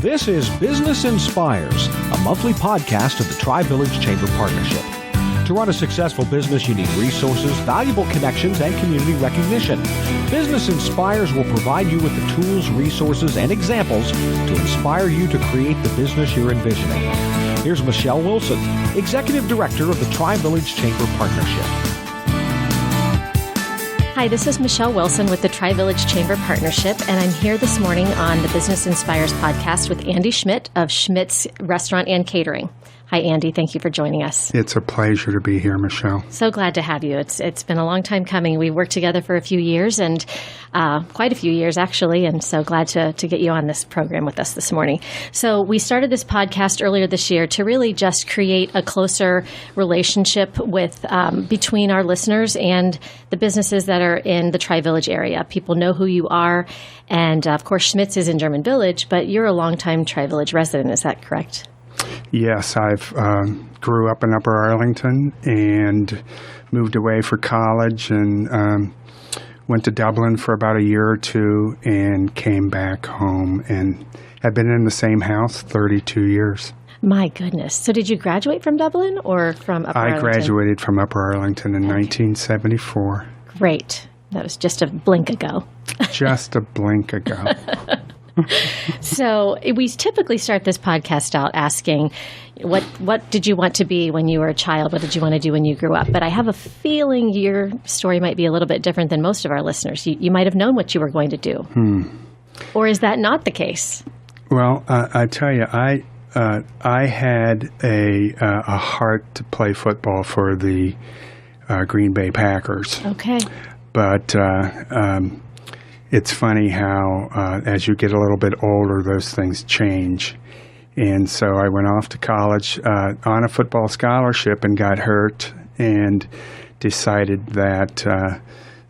This is Business Inspires, a monthly podcast of the Tri-Village Chamber Partnership. To run a successful business, you need resources, valuable connections, and community recognition. Business Inspires will provide you with the tools, resources, and examples to inspire you to create the business you're envisioning. Here's Michelle Wilson, Executive Director of the Tri-Village Chamber Partnership. Hi, this is Michelle Wilson with the Tri-Village Chamber Partnership, and I'm here this morning on the Business Inspires podcast with Andy Schmidt of Schmidt's Restaurant and Catering. Hi, Andy. Thank you for joining us. It's a pleasure to be here, Michelle. So glad to have you. It's been a long time coming. We've worked together for a few years, and quite a few years, actually, and so glad to get you on this program with us this morning. So we started this podcast earlier this year to really just create a closer relationship with between our listeners and the businesses that are in the Tri-Village area. People know who you are, and of course, Schmidt's is in German Village, but you're a longtime Tri-Village resident. Is that correct? Yes, I've grew up in Upper Arlington and moved away for college and went to Dublin for about a year or two and came back home and have been in the same house 32 years. My goodness. So did you graduate from Dublin or from Upper Arlington? I graduated from Upper Arlington in 1974. Great. That was just a blink ago. Just a blink ago. So we typically start this podcast out asking, what did you want to be when you were a child? What did you want to do when you grew up? But I have a feeling your story might be a little bit different than most of our listeners. You might have known what you were going to do. Or is that not the case? Well, I tell you, I had a heart to play football for the Green Bay Packers. Okay. But it's funny how as you get a little bit older, those things change. And so I went off to college on a football scholarship and got hurt and decided that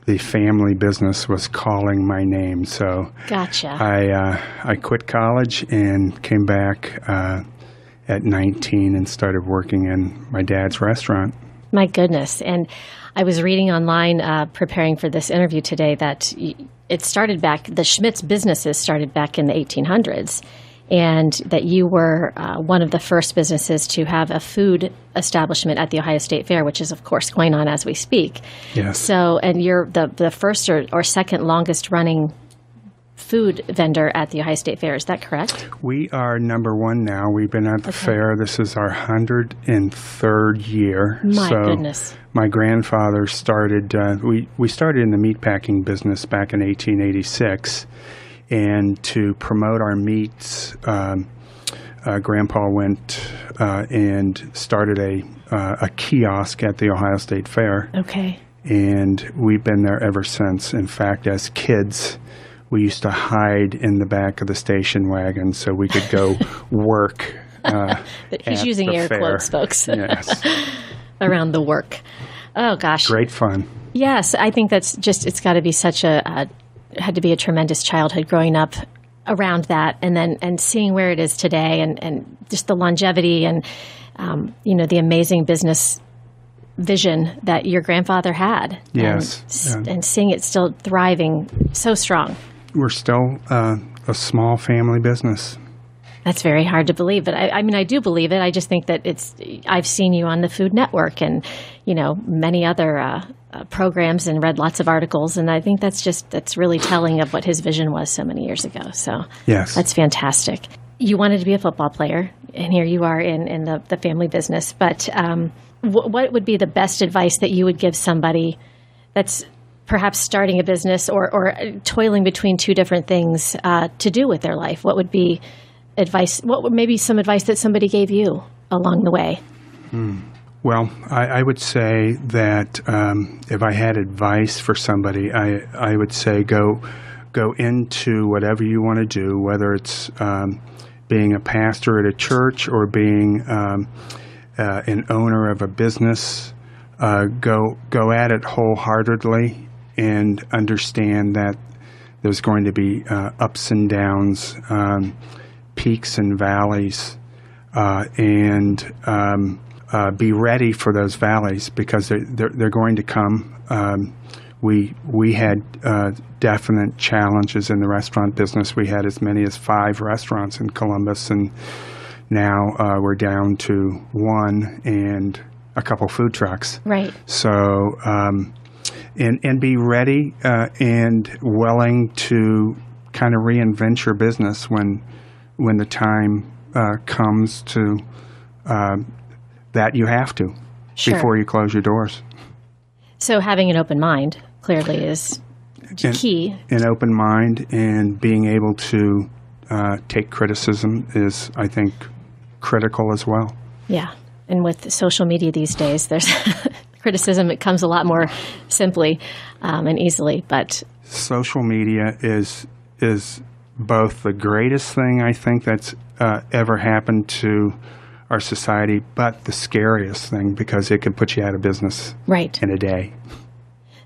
the family business was calling my name. So gotcha. I quit college and came back at 19 and started working in my dad's restaurant. My goodness. And I was reading online preparing for this interview today that it started back, the Schmidt's businesses started back in the 1800s, and that you were one of the first businesses to have a food establishment at the Ohio State Fair, which is, of course, going on as we speak. Yes. So, and you're the first or second longest running food vendor at the Ohio State Fair. Is that correct? We are number one now. We've been at the fair. This is our 103rd year. My goodness. My grandfather started, we started in the meatpacking business back in 1886. And to promote our meats, Grandpa went and started a kiosk at the Ohio State Fair. Okay. And we've been there ever since. In fact, as kids, we used to hide in the back of the station wagon so we could go work. He's using air quotes, folks. Yes. Around the work. Oh, gosh. Great fun. Yes, I think that's just, it's got to be such had to be a tremendous childhood growing up around that and seeing where it is today and just the longevity and, the amazing business vision that your grandfather had. Yes. And seeing it still thriving so strong. We're still a small family business. That's very hard to believe, but I mean, I do believe it. I just think that I've seen you on the Food Network and, many other programs and read lots of articles, and I think that's really telling of what his vision was so many years ago. So yes, that's fantastic. You wanted to be a football player, and here you are in the family business. But what would be the best advice that you would give somebody that's perhaps starting a business or toiling between two different things to do with their life? What would be advice? What would maybe some advice that somebody gave you along the way? Well, I would say that if I had advice for somebody, I would say go into whatever you want to do, whether it's being a pastor at a church or being an owner of a business. Go at it wholeheartedly and understand that there's going to be ups and downs, peaks and valleys, and be ready for those valleys because they're going to come. we had definite challenges in the restaurant business. We had as many as 5 restaurants in Columbus, and now we're down to 1 and a couple food trucks. Right. So, and be ready and willing to kind of reinvent your business when the time comes to that you have to before you close your doors. So having an open mind clearly is key. An open mind and being able to take criticism is, I think, critical as well. Yeah. And with social media these days, there's criticism. It comes a lot more simply and easily. But social media is both the greatest thing I think that's ever happened to our society, but the scariest thing because it can put you out of business in a day.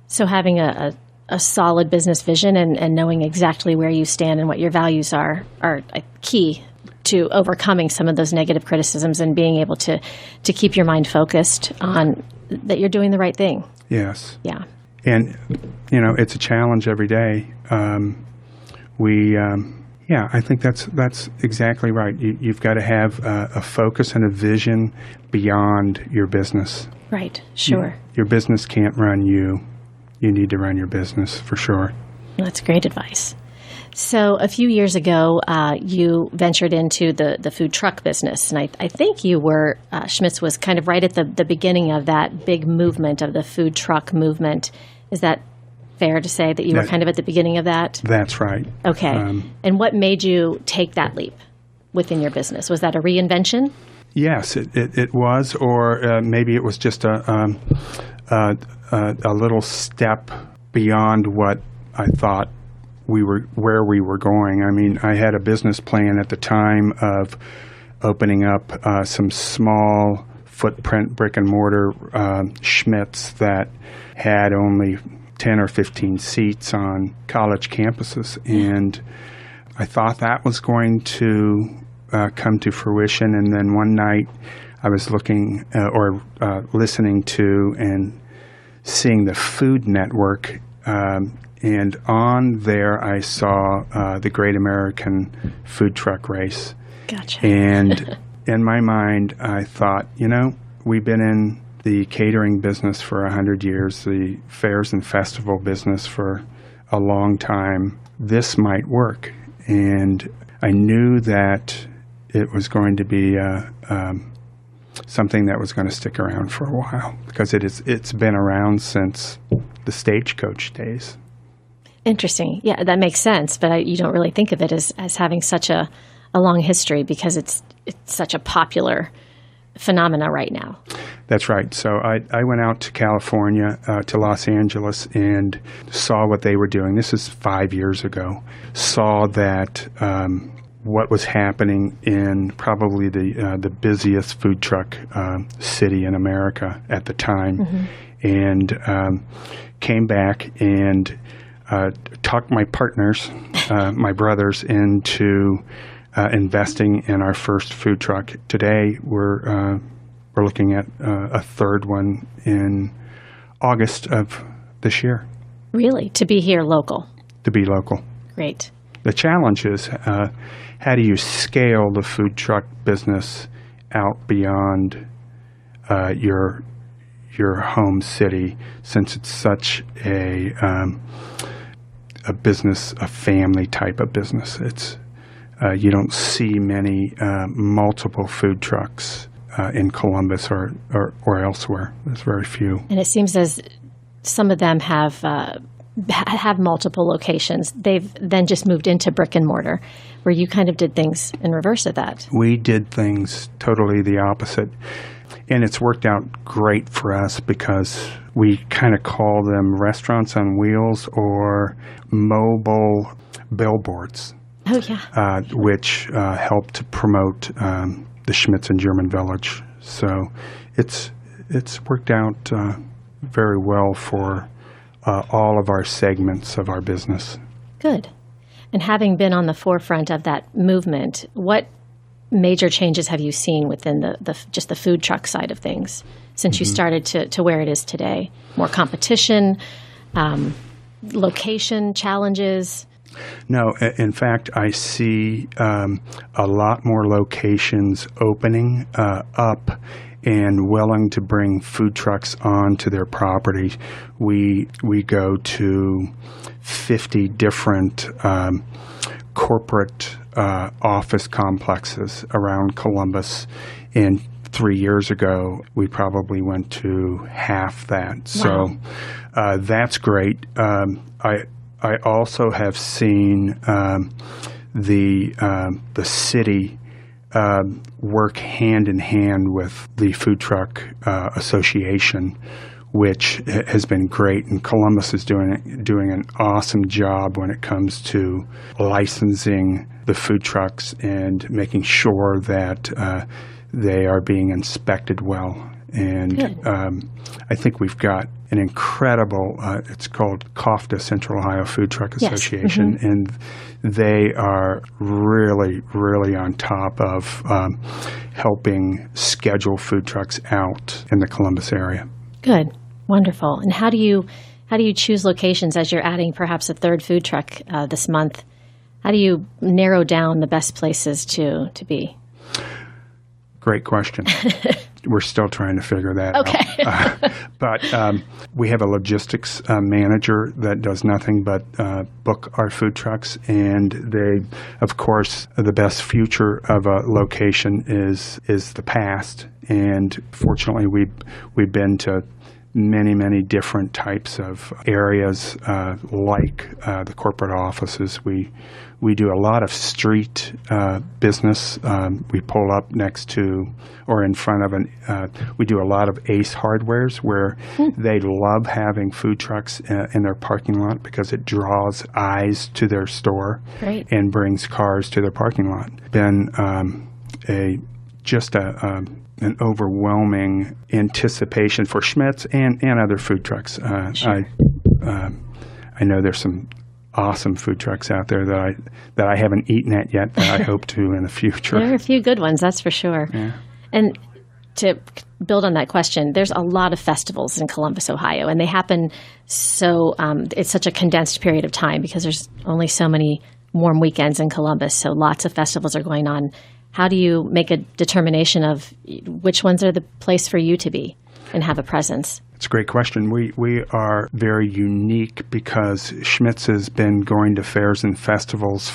So having a solid business vision and knowing exactly where you stand and what your values are key to overcoming some of those negative criticisms and being able to keep your mind focused on that you're doing the right thing. Yes. Yeah. And, it's a challenge every day. I think that's exactly right. You've got to have a focus and a vision beyond your business. Right. Sure. Your business can't run you. You need to run your business for sure. That's great advice. So a few years ago, you ventured into the food truck business, and I think you were, Schmidt's was kind of right at the beginning of that big movement of the food truck movement. Is that fair to say that you were kind of at the beginning of that? That's right. Okay. And what made you take that leap within your business? Was that a reinvention? Yes, it was, or maybe it was just a little step beyond what I thought where we were going. I mean, I had a business plan at the time of opening up some small footprint brick and mortar Schmidt's that had only 10 or 15 seats on college campuses, and I thought that was going to come to fruition. And then one night I was looking listening to and seeing the Food Network, and on there I saw the Great American Food Truck Race. Gotcha. And in my mind I thought, we've been in the catering business for 100 years, the fairs and festival business for a long time. This might work. And I knew that it was going to be something that was going to stick around for a while because it's been around since the stagecoach days. Interesting. Yeah, that makes sense. But you don't really think of it as having such a long history because it's such a popular phenomena right now. That's right. So I went out to California, to Los Angeles, and saw what they were doing. This is 5 years ago. Saw that what was happening in probably the busiest food truck city in America at the time, and came back and talked my partners, my brothers, into investing in our first food truck. Today, we're looking at a third one in August of this year. Really? To be here local? To be local. Great. The challenge is how do you scale the food truck business out beyond your home city, since it's such a business, a family type of business. It's you don't see many multiple food trucks in Columbus or elsewhere. There's very few. And it seems as some of them have multiple locations. They've then just moved into brick and mortar, where you kind of did things in reverse of that. We did things totally the opposite. And it's worked out great for us because we kind of call them restaurants on wheels or mobile billboards. Oh, yeah. Which help to promote the Schmidt's in German Village. So it's worked out very well for all of our segments of our business. Good. And having been on the forefront of that movement, what major changes have you seen within just the food truck side of things since you started to where it is today? More competition, location challenges? No, in fact, I see a lot more locations opening up and willing to bring food trucks onto their property. We go to 50 different corporate office complexes around Columbus, and 3 years ago we probably went to half that. Wow. So that's great. I also have seen the city work hand in hand with the Food Truck Association, which has been great. And Columbus is doing an awesome job when it comes to licensing the food trucks and making sure that they are being inspected well. And I think we've got an incredible, it's called COFTA, Central Ohio Food Truck Association, yes. Mm-hmm. and they are really, really on top of helping schedule food trucks out in the Columbus area. Good. Wonderful. And how do you choose locations as you're adding perhaps a third food truck this month? How do you narrow down the best places to be? Great question. We're still trying to figure that out. But we have a logistics manager that does nothing but book our food trucks. And they, of course, the best future of a location is the past. And fortunately, we've been to many different types of areas like the corporate offices. We do a lot of street business. We pull up next to or in front of we do a lot of Ace Hardwares where they love having food trucks in their parking lot because it draws eyes to their store. Great. And brings cars to their parking lot. Been an overwhelming anticipation for Schmidt's and other food trucks. Sure. I know there's some awesome food trucks out there that I haven't eaten at yet that I hope to in the future. There are a few good ones, that's for sure. Yeah. And to build on that question, there's a lot of festivals in Columbus, Ohio, and they happen so it's such a condensed period of time because there's only so many warm weekends in Columbus, so lots of festivals are going on. How do you make a determination of which ones are the place for you to be and have a presence? It's a great question. We are very unique because Schmidt's has been going to fairs and festivals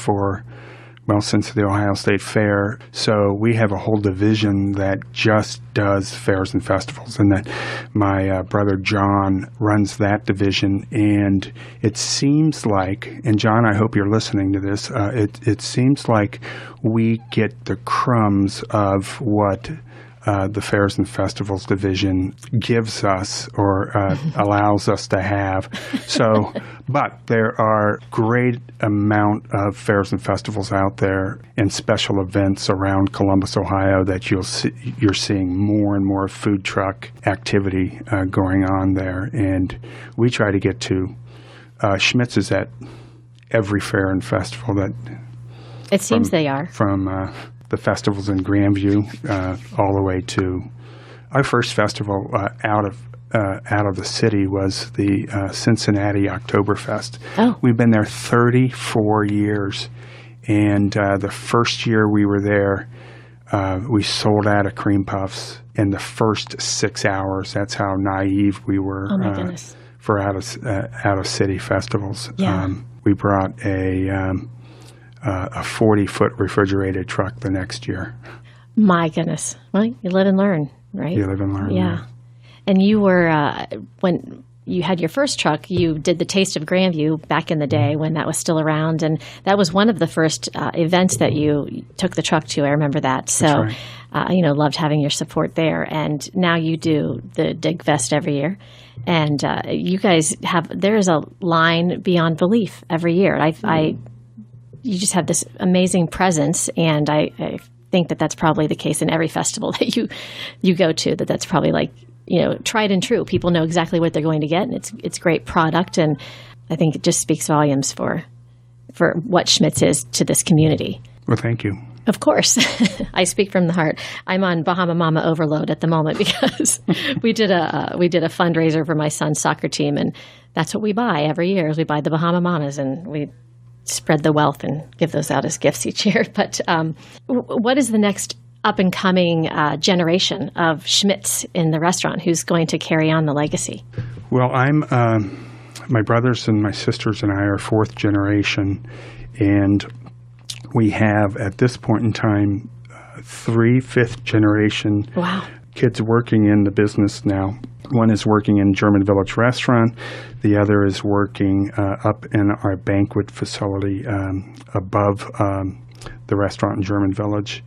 since the Ohio State Fair. So we have a whole division that just does fairs and festivals, and that my brother John runs that division. And it seems like, and John, I hope you're listening to this, it seems like we get the crumbs of what the Fairs and Festivals division gives us or allows us to have. So, but there are great amount of fairs and festivals out there and special events around Columbus, Ohio that you're seeing more and more food truck activity going on there. And we try to get to Schmidt's is at every fair and festival that it seems they are. From the festivals in Grandview all the way to our first festival out of the city was the Cincinnati Oktoberfest. Oh. We've been there 34 years, and the first year we were there, we sold out of cream puffs in the first 6 hours. That's how naive we were for out of city festivals. Yeah. We brought a 40-foot refrigerated truck the next year. My goodness. Well, you live and learn, right? You live and learn. Yeah. And you were, when you had your first truck, you did the Taste of Grandview back in the day when that was still around. And that was one of the first events that you took the truck to. I remember that. So, that's right. Loved having your support there. And now you do the Dig Fest every year. And you guys there's a line beyond belief every year. You just have this amazing presence, and I think that that's probably the case in every festival that you go to, that's probably tried and true. People know exactly what they're going to get, and it's great product, and I think it just speaks volumes for what Schmidt's is to this community. Well, thank you. Of course. I speak from the heart. I'm on Bahama Mama overload at the moment because we did a fundraiser for my son's soccer team, and that's what we buy every year is we buy the Bahama Mamas, and we spread the wealth and give those out as gifts each year. But what is the next up-and-coming generation of Schmidts in the restaurant who's going to carry on the legacy? Well, my brothers and my sisters and I are fourth generation, and we have, at this point in time, 3 fifth-generation kids working in the business now. One is working in German Village Restaurant. The other is working up in our banquet facility above the restaurant in German Village.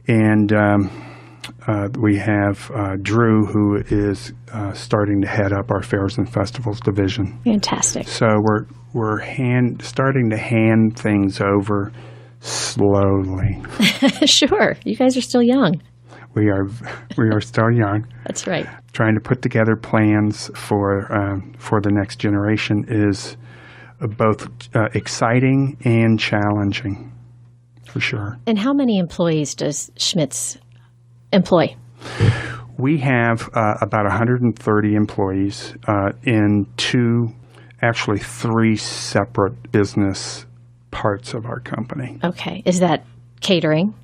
And we have Drew, who is starting to head up our Fairs and Festivals division. Fantastic. So we're starting to hand things over slowly. Sure. You guys are still young. We are still young. That's right. Trying to put together plans for the next generation is both exciting and challenging, for sure. And how many employees does Schmidt's employ? We have about 130 employees in 3 separate business parts of our company. Okay. Is that catering?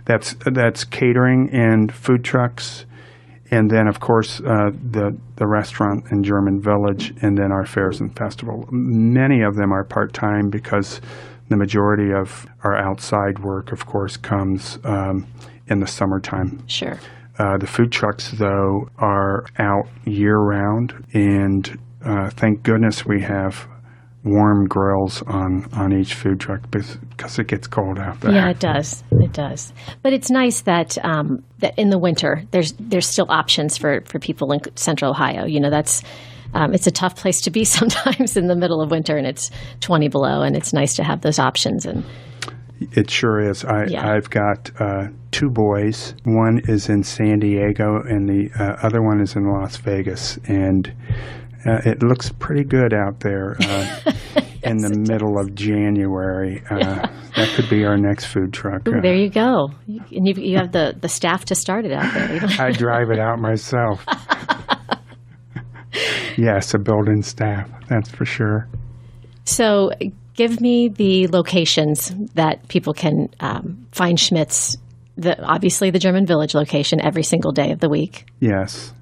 That's catering and food trucks, and then, of course, the restaurant in German Village, and then our Fairs and Festival. Many of them are part-time because the majority of our outside work, of course, comes in the summertime. Sure. The food trucks, though, are out year-round, and thank goodness we have warm grills on each food truck because it gets cold out there. Yeah, it does. It does. But it's nice that that in the winter there's still options for people in Central Ohio. You know, that's it's a tough place to be sometimes in the middle of winter, and it's 20 below, and it's nice to have those options. And it sure is. I've got 2 boys. One is in San Diego, and the other one is in Las Vegas, and it looks pretty good out there in the middle of January. That could be our next food truck. Ooh, there you go. And you have the staff to start it out there. I drive it out myself. Yes, a built-in staff, that's for sure. So give me the locations that people can find Schmidt's, obviously the German Village location every single day of the week. Yes.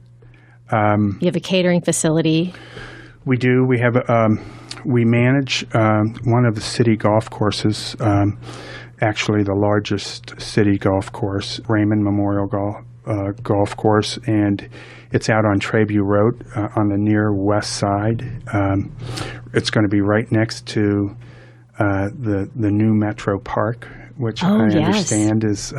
You have a catering facility. We do. We have. We manage one of the city golf courses, actually the largest city golf course, Raymond Memorial Golf Course, and it's out on Treview Road on the near west side. It's going to be right next to the new Metro Park, which I understand is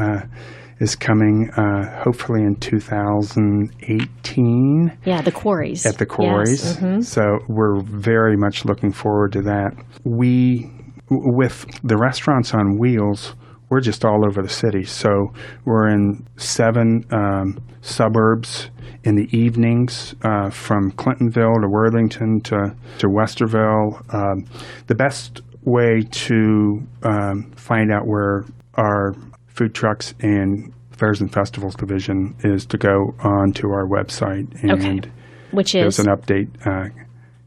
coming hopefully in 2018. Yeah, the quarries. At the quarries. Yes. Mm-hmm. So we're very much looking forward to that. With the restaurants on wheels, we're just all over the city. So we're in 7 suburbs in the evenings, from Clintonville to Worthington to Westerville. The best way to find out where our food trucks and Fairs and Festivals division is to go on to our website, and which is there's an update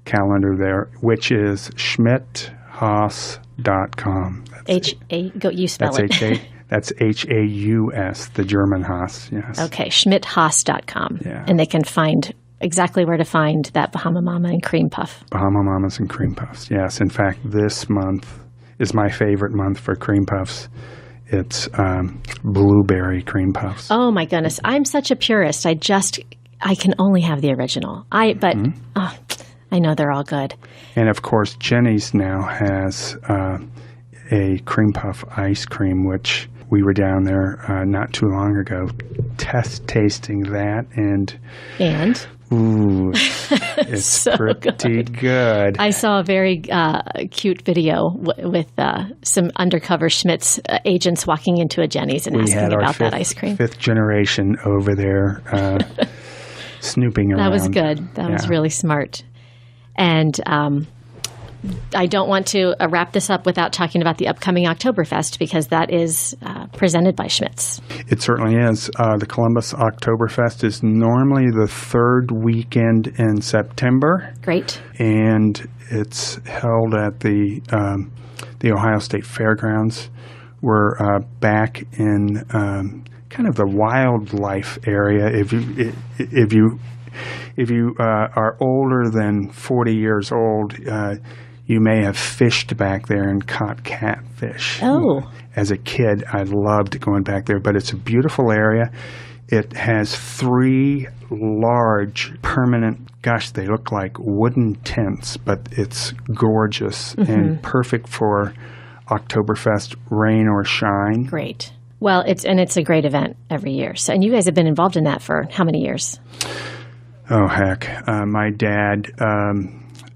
calendar there, which is schmidthaus.com. You spell it. That's H-A-U-S, the German Haus, yes. Okay, schmidthaus.com. Yeah. And they can find exactly where to find that Bahama Mama and Cream Puff. Bahama Mamas and Cream Puffs, yes. In fact, this month is my favorite month for Cream Puffs. It's blueberry cream puffs. Oh, my goodness. I'm such a purist. I can only have the original. I know they're all good. And, of course, Jenny's now has a cream puff ice cream, which we were down there not too long ago tasting that. And? Ooh, it's so pretty good. I saw a very cute video with some undercover Schmidt's agents walking into a Jenny's and asking about that ice cream. 5th generation over there snooping around. That was good. That was really smart. And I don't want to wrap this up without talking about the upcoming Oktoberfest, because that is presented by Schmidt's. It certainly is. The Columbus Oktoberfest is normally the third weekend in September. Great. And it's held at the Ohio State Fairgrounds. We're back in kind of the wildlife area. If you are older than 40 years old, you may have fished back there and caught catfish. Oh. As a kid, I loved going back there, but it's a beautiful area. It has 3 large permanent, gosh, they look like wooden tents, but it's gorgeous and perfect for Oktoberfest, rain or shine. Great. Well, it's a great event every year. So, and you guys have been involved in that for how many years? Oh, heck. My dad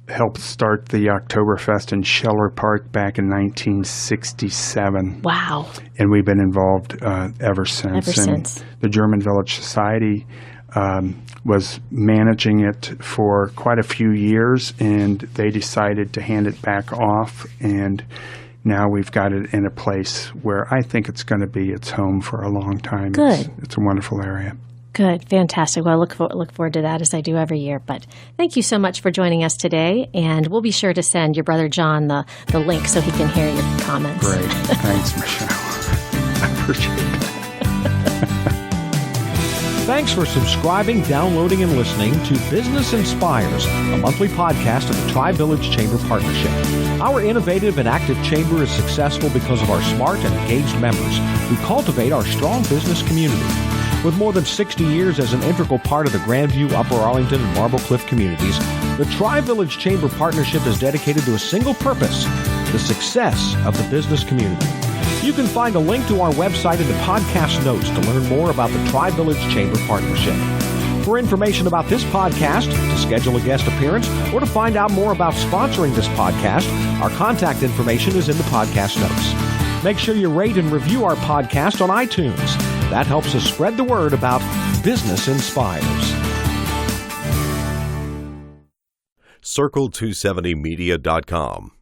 helped start the Oktoberfest in Scheller Park back in 1967. Wow. And we've been involved ever since. Ever since. The German Village Society was managing it for quite a few years, and they decided to hand it back off, and now we've got it in a place where I think it's going to be its home for a long time. Good. It's a wonderful area. Good. Fantastic. Well, I look forward to that, as I do every year. But thank you so much for joining us today, and we'll be sure to send your brother John the link so he can hear your comments. Great. Thanks, Michelle. I appreciate it. Thanks for subscribing, downloading, and listening to Business Inspires, a monthly podcast of the Tri-Village Chamber Partnership. Our innovative and active chamber is successful because of our smart and engaged members who cultivate our strong business community. With more than 60 years as an integral part of the Grandview, Upper Arlington, and Marble Cliff communities, the Tri-Village Chamber Partnership is dedicated to a single purpose: the success of the business community. You can find a link to our website in the podcast notes to learn more about the Tri-Village Chamber Partnership. For information about this podcast, to schedule a guest appearance, or to find out more about sponsoring this podcast, our contact information is in the podcast notes. Make sure you rate and review our podcast on iTunes. That helps us spread the word about Business Inspires. Circle270media.com